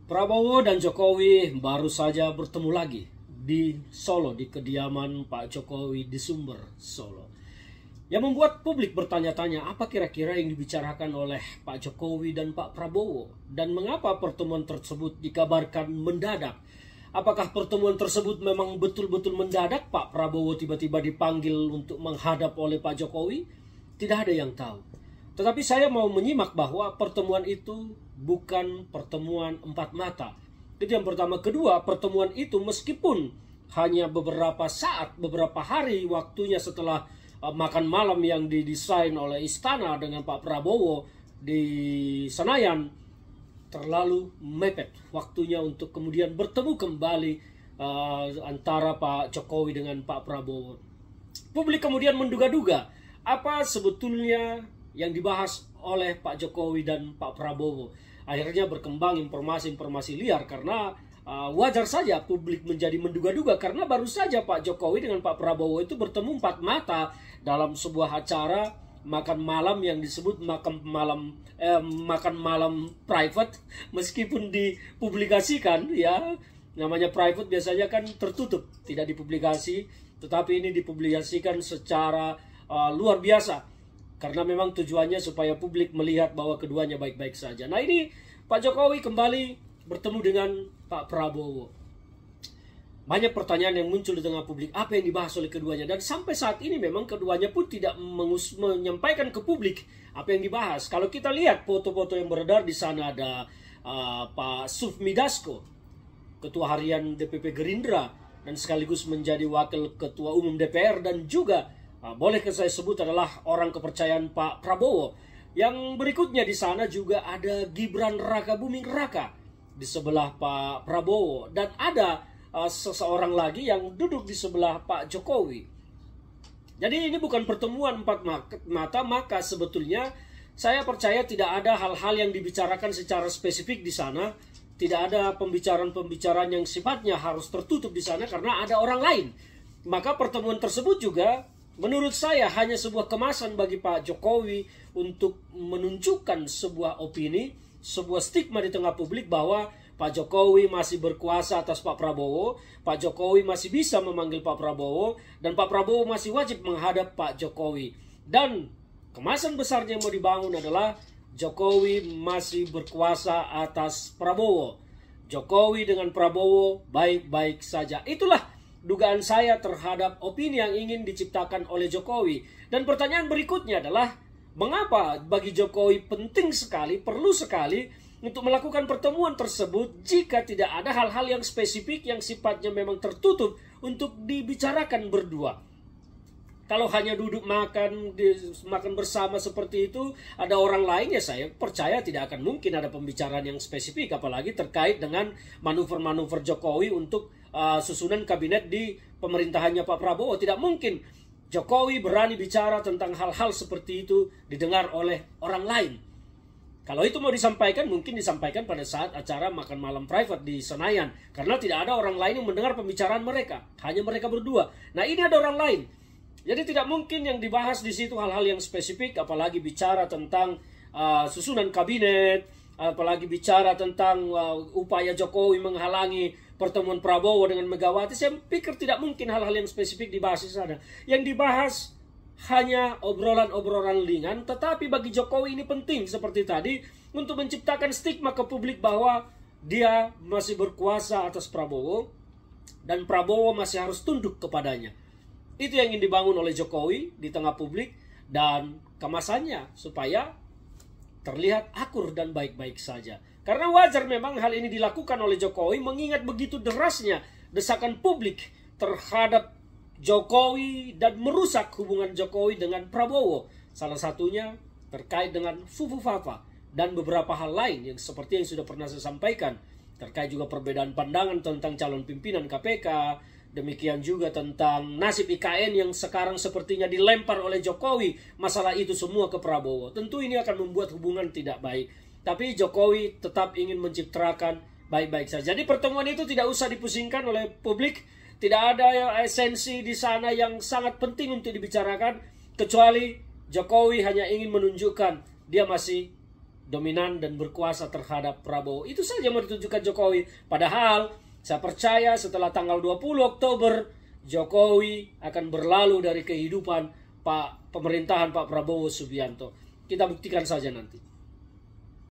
Prabowo dan Jokowi baru saja bertemu lagi di Solo, di kediaman Pak Jokowi di Sumber, Solo. Yang membuat publik bertanya-tanya apa kira-kira yang dibicarakan oleh Pak Jokowi dan Pak Prabowo. Dan mengapa pertemuan tersebut dikabarkan mendadak. Apakah pertemuan tersebut memang betul-betul mendadak? Pak Prabowo tiba-tiba dipanggil untuk menghadap oleh Pak Jokowi? Tidak ada yang tahu. Tetapi saya mau menyimak bahwa pertemuan itu bukan pertemuan empat mata. Itu yang pertama. Kedua, pertemuan itu meskipun hanya beberapa saat, beberapa hari waktunya setelah makan malam yang didesain oleh Istana dengan Pak Prabowo di Senayan, terlalu mepet waktunya untuk kemudian bertemu kembali antara Pak Jokowi dengan Pak Prabowo. Publik kemudian menduga-duga apa sebetulnya yang dibahas oleh Pak Jokowi dan Pak Prabowo. Akhirnya berkembang informasi-informasi liar karena wajar saja publik menjadi menduga-duga karena baru saja Pak Jokowi dengan Pak Prabowo itu bertemu empat mata dalam sebuah acara makan malam yang disebut makan malam private, meskipun dipublikasikan, ya namanya private biasanya kan tertutup, tidak dipublikasi, tetapi ini dipublikasikan secara luar biasa karena memang tujuannya supaya publik melihat bahwa keduanya baik-baik saja. Nah, ini Pak Jokowi kembali bertemu dengan Pak Prabowo. Banyak pertanyaan yang muncul di tengah publik, apa yang dibahas oleh keduanya. Dan sampai saat ini memang keduanya pun tidak menyampaikan ke publik apa yang dibahas. Kalau kita lihat foto-foto yang beredar, di sana ada Pak Sufmi Dasko, Ketua Harian DPP Gerindra, dan sekaligus menjadi Wakil Ketua Umum DPR, dan juga boleh saya sebut adalah orang kepercayaan Pak Prabowo. Yang berikutnya di sana juga ada Gibran Rakabuming Raka di sebelah Pak Prabowo, dan ada seseorang lagi yang duduk di sebelah Pak Jokowi. Jadi ini bukan pertemuan empat mata, maka sebetulnya saya percaya tidak ada hal-hal yang dibicarakan secara spesifik di sana. Tidak ada pembicaraan-pembicaraan yang sifatnya harus tertutup di sana karena ada orang lain. Maka pertemuan tersebut juga menurut saya hanya sebuah kemasan bagi Pak Jokowi untuk menunjukkan sebuah opini, sebuah stigma di tengah publik bahwa Pak Jokowi masih berkuasa atas Pak Prabowo, Pak Jokowi masih bisa memanggil Pak Prabowo, dan Pak Prabowo masih wajib menghadap Pak Jokowi. Dan kemasan besarnya yang mau dibangun adalah Jokowi masih berkuasa atas Prabowo. Jokowi dengan Prabowo baik-baik saja. Itulah dugaan saya terhadap opini yang ingin diciptakan oleh Jokowi. Dan pertanyaan berikutnya adalah, mengapa bagi Jokowi penting sekali, perlu sekali untuk melakukan pertemuan tersebut jika tidak ada hal-hal yang spesifik yang sifatnya memang tertutup untuk dibicarakan berdua. Kalau hanya duduk makan bersama seperti itu, ada orang lain, ya saya percaya tidak akan mungkin ada pembicaraan yang spesifik, apalagi terkait dengan manuver-manuver Jokowi untuk susunan kabinet di pemerintahannya Pak Prabowo. Tidak mungkin Jokowi berani bicara tentang hal-hal seperti itu didengar oleh orang lain. Kalau itu mau disampaikan, mungkin disampaikan pada saat acara makan malam private di Senayan. Karena tidak ada orang lain yang mendengar pembicaraan mereka. Hanya mereka berdua. Nah, ini ada orang lain. Jadi tidak mungkin yang dibahas di situ hal-hal yang spesifik. Apalagi bicara tentang susunan kabinet. Apalagi bicara tentang upaya Jokowi menghalangi pertemuan Prabowo dengan Megawati. Saya pikir tidak mungkin hal-hal yang spesifik dibahas di sana. Yang dibahas hanya obrolan-obrolan ringan, tetapi bagi Jokowi ini penting seperti tadi untuk menciptakan stigma ke publik bahwa dia masih berkuasa atas Prabowo dan Prabowo masih harus tunduk kepadanya. Itu yang ingin dibangun oleh Jokowi di tengah publik, dan kemasannya supaya terlihat akur dan baik-baik saja. Karena wajar memang hal ini dilakukan oleh Jokowi mengingat begitu derasnya desakan publik terhadap Jokowi dan merusak hubungan Jokowi dengan Prabowo. Salah satunya terkait dengan Fufu Fafa dan beberapa hal lain yang seperti yang sudah pernah saya sampaikan. Terkait juga perbedaan pandangan tentang calon pimpinan KPK. Demikian juga tentang nasib IKN yang sekarang sepertinya dilempar oleh Jokowi. Masalah itu semua ke Prabowo. Tentu ini akan membuat hubungan tidak baik. Tapi Jokowi tetap ingin mencitrakan baik-baik saja. Jadi pertemuan itu tidak usah dipusingkan oleh publik. Tidak ada esensi di sana yang sangat penting untuk dibicarakan, kecuali Jokowi hanya ingin menunjukkan dia masih dominan dan berkuasa terhadap Prabowo. Itu saja yang ditunjukkan Jokowi. Padahal saya percaya setelah tanggal 20 Oktober Jokowi akan berlalu dari kehidupan pemerintahan Pak Prabowo Subianto. Kita buktikan saja nanti.